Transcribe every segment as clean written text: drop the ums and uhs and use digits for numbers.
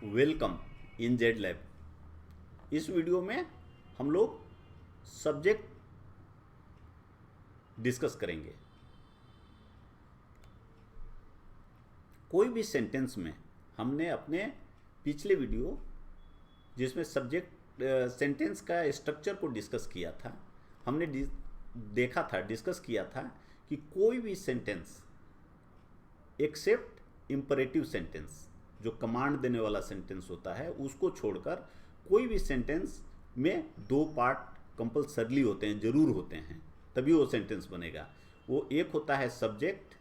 Welcome in Z lab. इस video में हम लोग सब्जेक्ट डिस्कस करेंगे। कोई भी सेंटेंस में हमने अपने पिछले वीडियो जिसमें सब्जेक्ट सेंटेंस का स्ट्रक्चर को डिस्कस किया था, हमने देखा था, डिस्कस किया था कि कोई भी सेंटेंस एक्सेप्ट इम्परेटिव सेंटेंस, जो कमांड देने वाला सेंटेंस होता है, उसको छोड़कर कोई भी सेंटेंस में दो पार्ट कंपल्सरली होते हैं, जरूर होते हैं, तभी वो सेंटेंस बनेगा। वो एक होता है सब्जेक्ट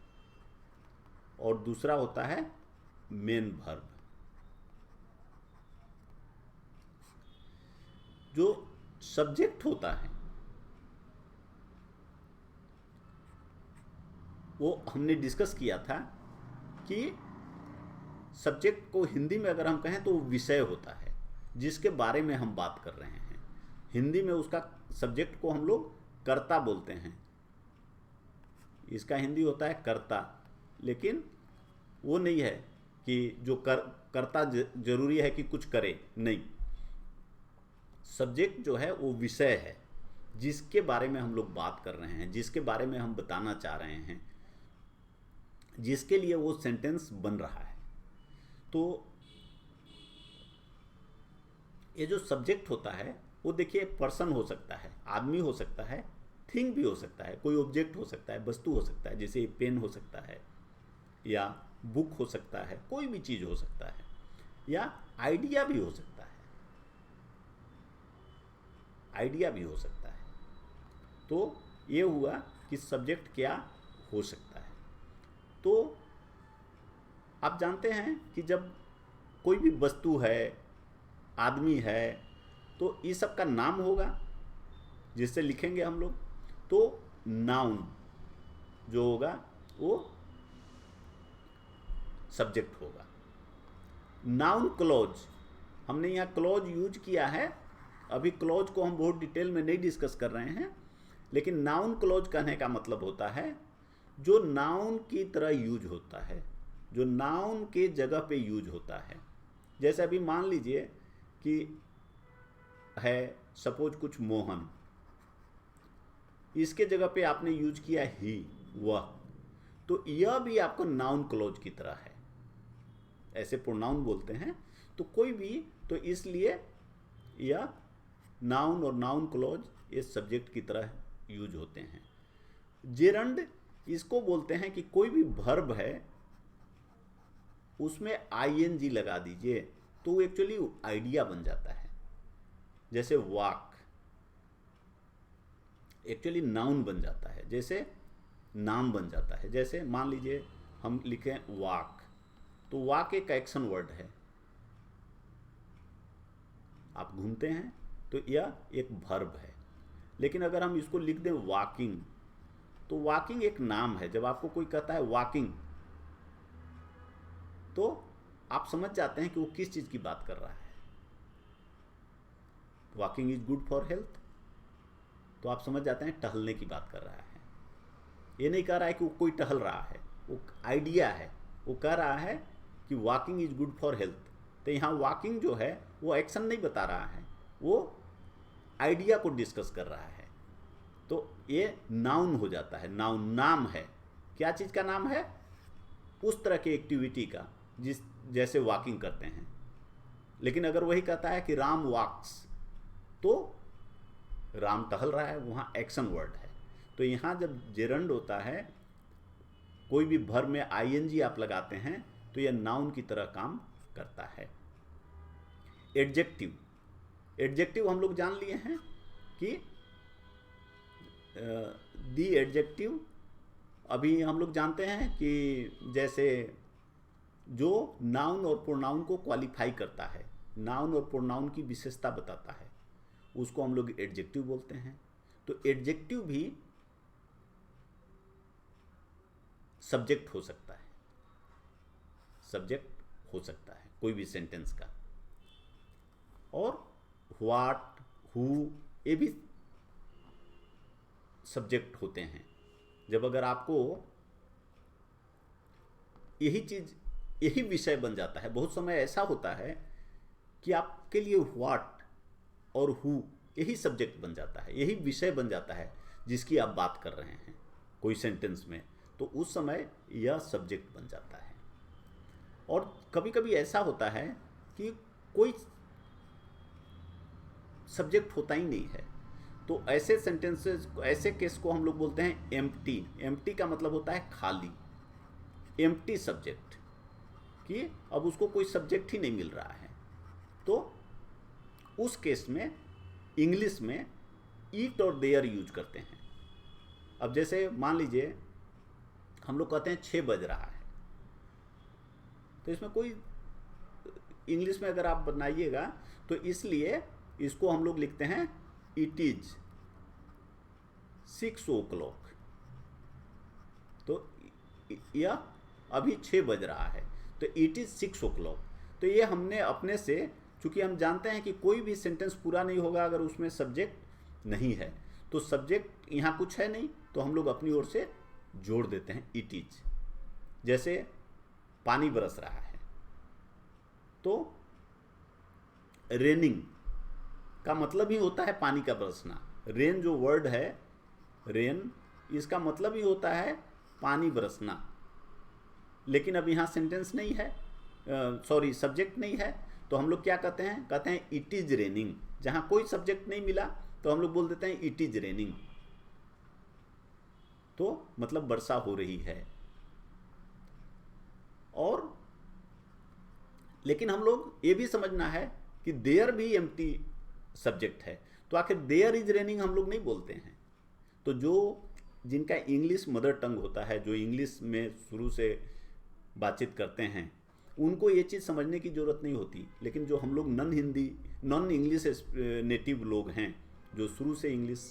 और दूसरा होता है मेन वर्ब। जो सब्जेक्ट होता है वो हमने डिस्कस किया था कि सब्जेक्ट को हिंदी में अगर हम कहें तो वो विषय होता है जिसके बारे में हम बात कर रहे हैं। हिंदी में उसका सब्जेक्ट को हम लोग कर्ता बोलते हैं, इसका हिंदी होता है कर्ता। लेकिन वो नहीं है कि जो कर्ता जरूरी है कि कुछ करे, नहीं। सब्जेक्ट जो है वो विषय है जिसके बारे में हम लोग बात कर रहे हैं, जिसके बारे में हम बताना चाह रहे हैं, जिसके लिए वो सेंटेंस बन रहा है। तो ये जो सब्जेक्ट होता है वो देखिए पर्सन हो सकता है, आदमी हो सकता है, थिंग भी हो सकता है, कोई ऑब्जेक्ट हो सकता है, वस्तु हो सकता है, जैसे पेन हो सकता है या बुक हो सकता है, कोई भी चीज़ हो सकता है, या आइडिया भी हो सकता है, आइडिया भी हो सकता है। तो ये हुआ कि सब्जेक्ट क्या हो सकता है। तो आप जानते हैं कि जब कोई भी वस्तु है, आदमी है, तो ये सब का नाम होगा जिससे लिखेंगे हम लोग। तो नाउन जो होगा वो सब्जेक्ट होगा। नाउन क्लॉज, हमने यहाँ क्लॉज यूज किया है। अभी क्लॉज को हम बहुत डिटेल में नहीं डिस्कस कर रहे हैं, लेकिन नाउन क्लॉज कहने का मतलब होता है जो नाउन की तरह यूज होता है, जो नाउन के जगह पे यूज होता है। जैसे अभी मान लीजिए कि है सपोज कुछ मोहन, इसके जगह पे आपने यूज किया ही, वह, तो यह भी आपको नाउन क्लॉज की तरह है। ऐसे प्रोनाउन बोलते हैं तो कोई भी, तो इसलिए यह नाउन और नाउन क्लॉज ये सब्जेक्ट की तरह यूज होते हैं। जेरंड इसको बोलते हैं कि कोई भी वर्ब है उसमें आईएनजी लगा दीजिए तो वो एक्चुअली आइडिया बन जाता है। जैसे वाक एक्चुअली नाउन बन जाता है, जैसे नाम बन जाता है। जैसे मान लीजिए हम लिखें वाक, तो वाक एक एक्शन वर्ड है। आप घूमते हैं तो यह एक वर्ब है। लेकिन अगर हम इसको लिख दें वॉकिंग, तो वॉकिंग एक नाम है। जब आपको कोई कहता है वॉकिंग, तो आप समझ जाते हैं कि वो किस चीज की बात कर रहा है। Walking is good for health, तो आप समझ जाते हैं टहलने की बात कर रहा है। ये नहीं कह रहा है कि वो कोई टहल रहा है, वो आइडिया है। वो कह रहा है कि walking is good for health. तो यहाँ वॉकिंग जो है वो एक्शन नहीं बता रहा है, वो आइडिया को डिस्कस कर रहा है। तो ये नाउन हो जाता है। नाउन नाम है, क्या चीज़ का नाम है? उस तरह की एक्टिविटी का जैसे वॉकिंग करते हैं। लेकिन अगर वही कहता है कि राम वॉक्स, तो राम टहल रहा है, वहाँ एक्शन वर्ड है। तो यहाँ जब जेरंड होता है, कोई भी वर्ब में आईएनजी आप लगाते हैं तो यह नाउन की तरह काम करता है। एडजेक्टिव, एडजेक्टिव हम लोग जान लिए हैं कि दी एडजेक्टिव, अभी हम लोग जानते हैं कि जैसे जो नाउन और प्रोनाउन को क्वालिफाई करता है, नाउन और प्रोनाउन की विशेषता बताता है, उसको हम लोग एडजेक्टिव बोलते हैं। तो एडजेक्टिव भी सब्जेक्ट हो सकता है, सब्जेक्ट हो सकता है कोई भी सेंटेंस का। और व्हाट, हु, ये भी सब्जेक्ट होते हैं। जब अगर आपको यही चीज, यही विषय बन जाता है। बहुत समय ऐसा होता है कि आपके लिए व्हाट और हु यही सब्जेक्ट बन जाता है, यही विषय बन जाता है जिसकी आप बात कर रहे हैं कोई सेंटेंस में, तो उस समय यह सब्जेक्ट बन जाता है। और कभी कभी ऐसा होता है कि कोई सब्जेक्ट होता ही नहीं है, तो ऐसे सेंटेंसेस, ऐसे केस को हम लोग बोलते हैं एम्प्टी। एम्प्टी का मतलब होता है खाली, एम्प्टी सब्जेक्ट, कि अब उसको कोई सब्जेक्ट ही नहीं मिल रहा है। तो उस केस में इंग्लिश में ईट और देयर यूज करते हैं। अब जैसे मान लीजिए हम लोग कहते हैं 6 बज रहा है, तो इसमें कोई इंग्लिश में अगर आप बनाइएगा तो इसलिए इसको हम लोग लिखते हैं इट इज 6 o'clock। तो यह अभी 6 बज रहा है, तो इट इज 6 o'clock। तो ये हमने अपने से, चूंकि हम जानते हैं कि कोई भी सेंटेंस पूरा नहीं होगा अगर उसमें सब्जेक्ट नहीं है, तो सब्जेक्ट यहाँ कुछ है नहीं, तो हम लोग अपनी ओर से जोड़ देते हैं इट इज। जैसे पानी बरस रहा है, तो रेनिंग का मतलब ही होता है पानी का बरसना। रेन जो वर्ड है, रेन, इसका मतलब ही होता है पानी बरसना। लेकिन अब यहाँ सेंटेंस नहीं है, सॉरी सब्जेक्ट नहीं है, तो हम लोग क्या कहते हैं, कहते हैं इट इज रेनिंग। जहाँ कोई सब्जेक्ट नहीं मिला तो हम लोग बोल देते हैं इट इज रेनिंग, तो मतलब वर्षा हो रही है। और लेकिन हम लोग ये भी समझना है कि देयर भी एम्प्टी सब्जेक्ट है, तो आखिर देयर इज रेनिंग हम लोग नहीं बोलते हैं। तो जो जिनका इंग्लिश मदर टंग होता है, जो इंग्लिश में शुरू से बातचीत करते हैं, उनको ये चीज़ समझने की ज़रूरत नहीं होती। लेकिन जो हम लोग नॉन इंग्लिश नेटिव लोग हैं, जो शुरू से इंग्लिश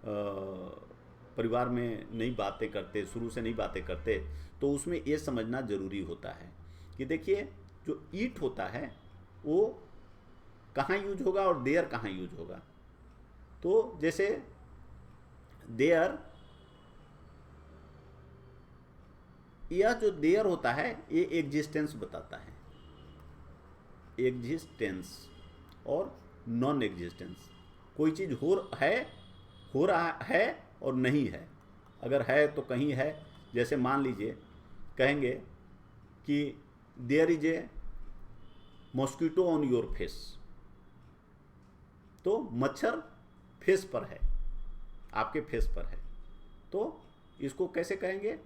परिवार में नई बातें करते, शुरू से नई बातें करते, तो उसमें ये समझना ज़रूरी होता है कि देखिए जो ईट होता है वो कहाँ यूज होगा और देयर कहाँ यूज होगा। तो जैसे देयर, यह जो देयर होता है ये एग्जिस्टेंस बताता है, एग्जिस्टेंस और नॉन एग्जिस्टेंस। कोई चीज़ हो रहा है और नहीं है। अगर है तो कहीं है, जैसे मान लीजिए कहेंगे कि there is a mosquito on your face, तो मच्छर फेस पर है, आपके फेस पर है, तो इसको कैसे कहेंगे,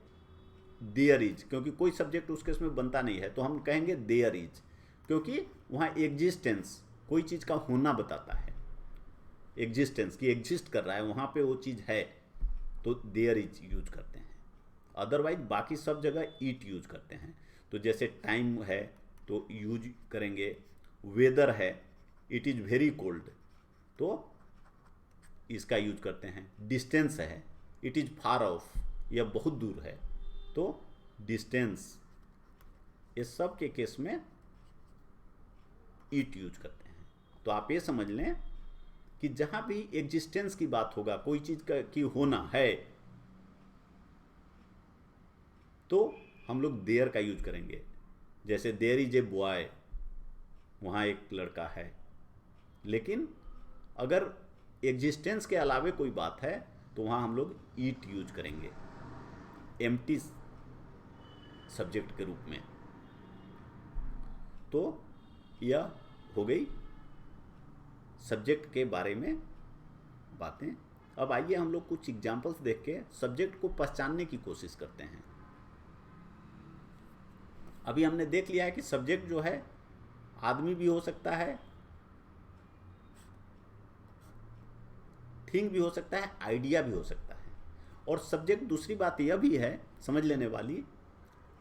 देयर इज, क्योंकि कोई सब्जेक्ट उस केस में बनता नहीं है, तो हम कहेंगे देयर इज, क्योंकि वहाँ एग्जिस्टेंस, कोई चीज़ का होना बताता है, एग्जिस्टेंस की एग्जिस्ट कर रहा है, वहाँ पे वो चीज़ है, तो देयर इज यूज करते हैं। अदरवाइज बाकी सब जगह ईट यूज करते हैं। तो जैसे टाइम है तो यूज करेंगे, वेदर है, इट इज़ वेरी कोल्ड, तो इसका यूज करते हैं। डिस्टेंस है, इट इज़ फार ऑफ, यह बहुत दूर है, तो डिस्टेंस, ये सब के केस में ईट यूज करते हैं। तो आप ये समझ लें कि जहाँ भी एग्जिस्टेंस की बात होगा, कोई चीज़ का की होना है, तो हम लोग देयर का यूज करेंगे। जैसे देयर इज ए बॉय, वहाँ एक लड़का है। लेकिन अगर एग्जिस्टेंस के अलावे कोई बात है तो वहाँ हम लोग ईट यूज करेंगे एम्प्टी सब्जेक्ट के रूप में। तो यह हो गई सब्जेक्ट के बारे में बातें। अब आइए हम लोग कुछ एग्जाम्पल्स देख के सब्जेक्ट को पहचानने की कोशिश करते हैं। अभी हमने देख लिया है कि सब्जेक्ट जो है आदमी भी हो सकता है, थिंग भी हो सकता है, आइडिया भी हो सकता है। और सब्जेक्ट, दूसरी बात यह भी है समझ लेने वाली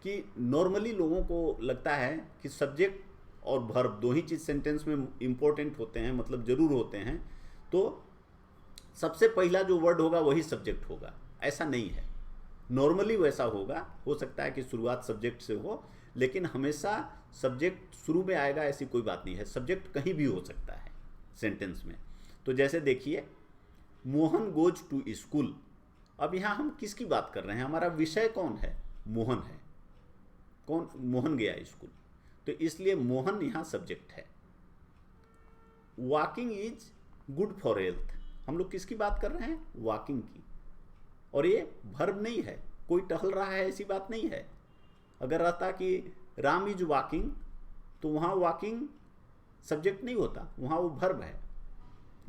कि नॉर्मली लोगों को लगता है कि सब्जेक्ट और वर्ब दो ही चीज़ सेंटेंस में इम्पोर्टेंट होते हैं, मतलब ज़रूर होते हैं, तो सबसे पहला जो वर्ड होगा वही सब्जेक्ट होगा। ऐसा नहीं है, नॉर्मली वैसा होगा। हो सकता है कि शुरुआत सब्जेक्ट से हो, लेकिन हमेशा सब्जेक्ट शुरू में आएगा ऐसी कोई बात नहीं है। सब्जेक्ट कहीं भी हो सकता है सेंटेंस में। तो जैसे देखिए, मोहन गोज टू स्कूल। अब यहाँ हम किसकी बात कर रहे हैं, हमारा विषय कौन है, मोहन है। कौन, मोहन गया स्कूल, तो इसलिए मोहन यहाँ सब्जेक्ट है। Walking is good for health. हम लोग किसकी बात कर रहे हैं? वॉकिंग की। और ये वर्ब नहीं है, कोई टहल रहा है ऐसी बात नहीं है। अगर रहता कि राम इज वॉकिंग तो वहाँ वॉकिंग सब्जेक्ट नहीं होता, वहाँ वो वर्ब है।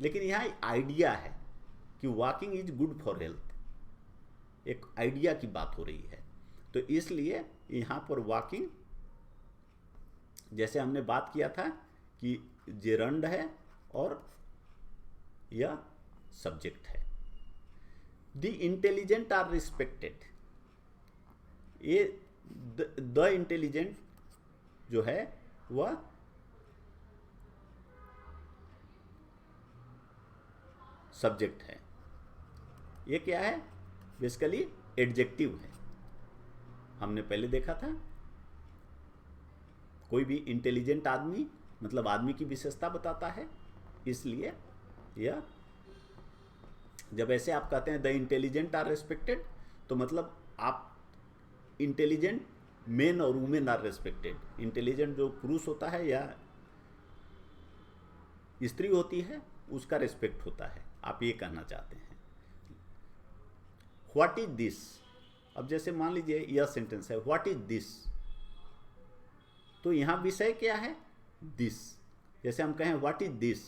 लेकिन यहाँ आइडिया है कि walking is good for health, एक आइडिया की बात हो रही है। तो इसलिए यहाँ पर वॉकिंग, जैसे हमने बात किया था कि जेरंड है और यह सब्जेक्ट है। द इंटेलिजेंट आर रिस्पेक्टेड, ये द इंटेलिजेंट जो है वह सब्जेक्ट है। ये क्या है? बेसिकली एडजेक्टिव है। हमने पहले देखा था कोई भी इंटेलिजेंट आदमी मतलब आदमी की विशेषता बताता है, इसलिए यह जब ऐसे आप कहते हैं द इंटेलिजेंट आर रेस्पेक्टेड, तो मतलब आप इंटेलिजेंट मेन और वुमेन आर रेस्पेक्टेड। इंटेलिजेंट जो पुरुष होता है या स्त्री होती है उसका रेस्पेक्ट होता है, आप ये कहना चाहते हैं। What is this? अब जैसे मान लीजिए यह सेंटेंस है, व्हाट इज दिस, तो यहां विषय क्या है? दिस। जैसे हम कहें व्हाट इज दिस,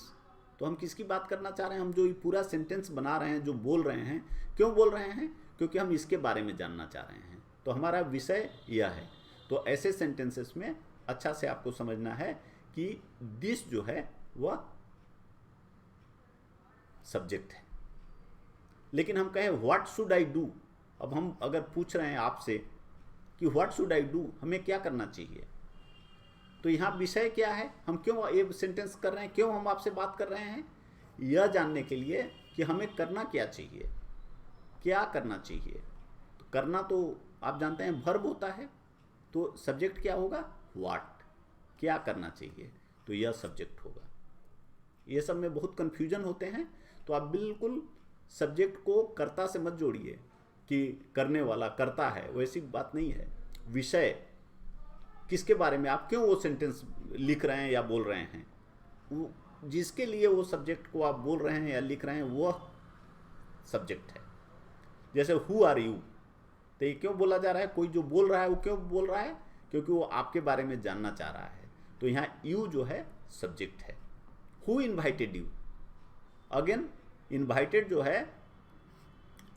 तो हम किसकी बात करना चाह रहे हैं? हम जो ये पूरा सेंटेंस बना रहे हैं, जो बोल रहे हैं, क्यों बोल रहे हैं? क्योंकि हम इसके बारे में जानना चाह रहे हैं, तो हमारा विषय यह है। तो ऐसे सेंटेंसेस में अच्छा से आपको समझना है कि दिस जो है वह सब्जेक्ट है। लेकिन हम कहें व्हाट शुड आई डू, अब हम अगर पूछ रहे हैं आपसे कि व्हाट शुड आई डू, हमें क्या करना चाहिए, तो यहाँ विषय क्या है? हम क्यों ये सेंटेंस कर रहे हैं, क्यों हम आपसे बात कर रहे हैं? यह जानने के लिए कि हमें करना क्या चाहिए, क्या करना चाहिए। तो करना तो आप जानते हैं वर्ब होता है, तो सब्जेक्ट क्या होगा? व्हाट, क्या करना चाहिए, तो यह सब्जेक्ट होगा। ये सब में बहुत कंफ्यूजन होते हैं, तो आप बिल्कुल सब्जेक्ट को कर्ता से मत जोड़िए कि करने वाला करता है, वैसी बात नहीं है। विषय किसके बारे में, आप क्यों वो सेंटेंस लिख रहे हैं या बोल रहे हैं, वो जिसके लिए वो सब्जेक्ट को आप बोल रहे हैं या लिख रहे हैं वह सब्जेक्ट है। जैसे हु आर यू, तो ये क्यों बोला जा रहा है? कोई जो बोल रहा है वो क्यों बोल रहा है? क्योंकि वो आपके बारे में जानना चाह रहा है। तो यहाँ यू जो है सब्जेक्ट है। Who invited you, again invited जो है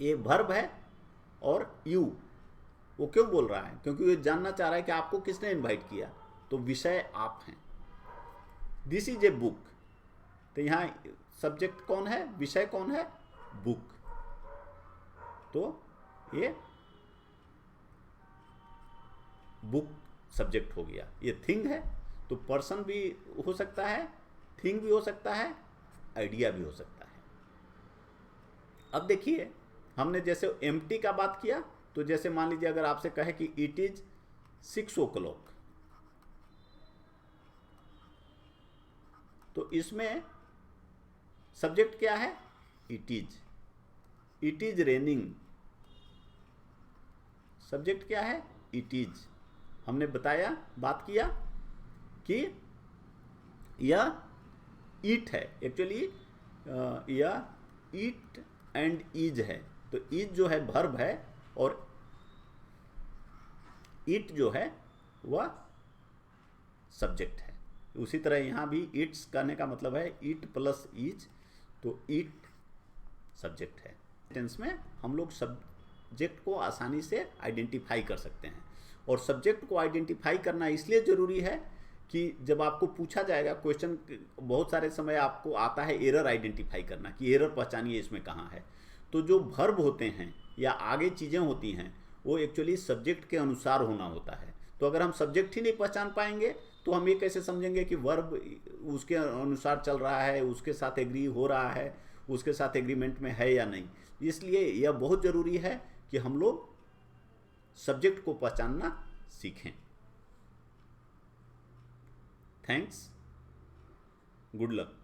ये वर्ब है, और यू वो क्यों बोल रहा है? क्योंकि वो जानना चाह रहा है कि आपको किसने इनवाइट किया, तो विषय आप हैं। दिस इज ए बुक, तो यहाँ सब्जेक्ट कौन है, विषय कौन है? बुक। तो ये बुक सब्जेक्ट हो गया। ये थिंग है, तो पर्सन भी हो सकता है, थिंग भी हो सकता है, आइडिया भी हो सकता है। अब देखिए हमने जैसे एम्प्टी का बात किया, तो जैसे मान लीजिए अगर आपसे कहे कि इट इज 6 o'clock, तो इसमें सब्जेक्ट क्या है? It is. It is raining, subject क्या है? It is. हमने बताया, बात किया कि यह ईट है, एक्चुअली यह ईट एंड इज है। तो इज जो है वर्ब है और ईट जो है वह सब्जेक्ट है। उसी तरह यहाँ भी ईट्स करने का मतलब है ईट प्लस इज, तो ईट सब्जेक्ट है। टेंस में हम लोग सब्जेक्ट को आसानी से आइडेंटिफाई कर सकते हैं, और सब्जेक्ट को आइडेंटिफाई करना इसलिए ज़रूरी है कि जब आपको पूछा जाएगा क्वेश्चन, बहुत सारे समय आपको आता है एरर आइडेंटिफाई करना, कि एरर पहचानिए इसमें कहाँ है। तो जो वर्ब होते हैं या आगे चीज़ें होती हैं वो एक्चुअली सब्जेक्ट के अनुसार होना होता है। तो अगर हम सब्जेक्ट ही नहीं पहचान पाएंगे तो हम ये कैसे समझेंगे कि वर्ब उसके अनुसार चल रहा है, उसके साथ एग्री हो रहा है, उसके साथ एग्रीमेंट में है या नहीं। इसलिए यह बहुत ज़रूरी है कि हम लोग सब्जेक्ट को पहचानना सीखें। Thanks, good luck.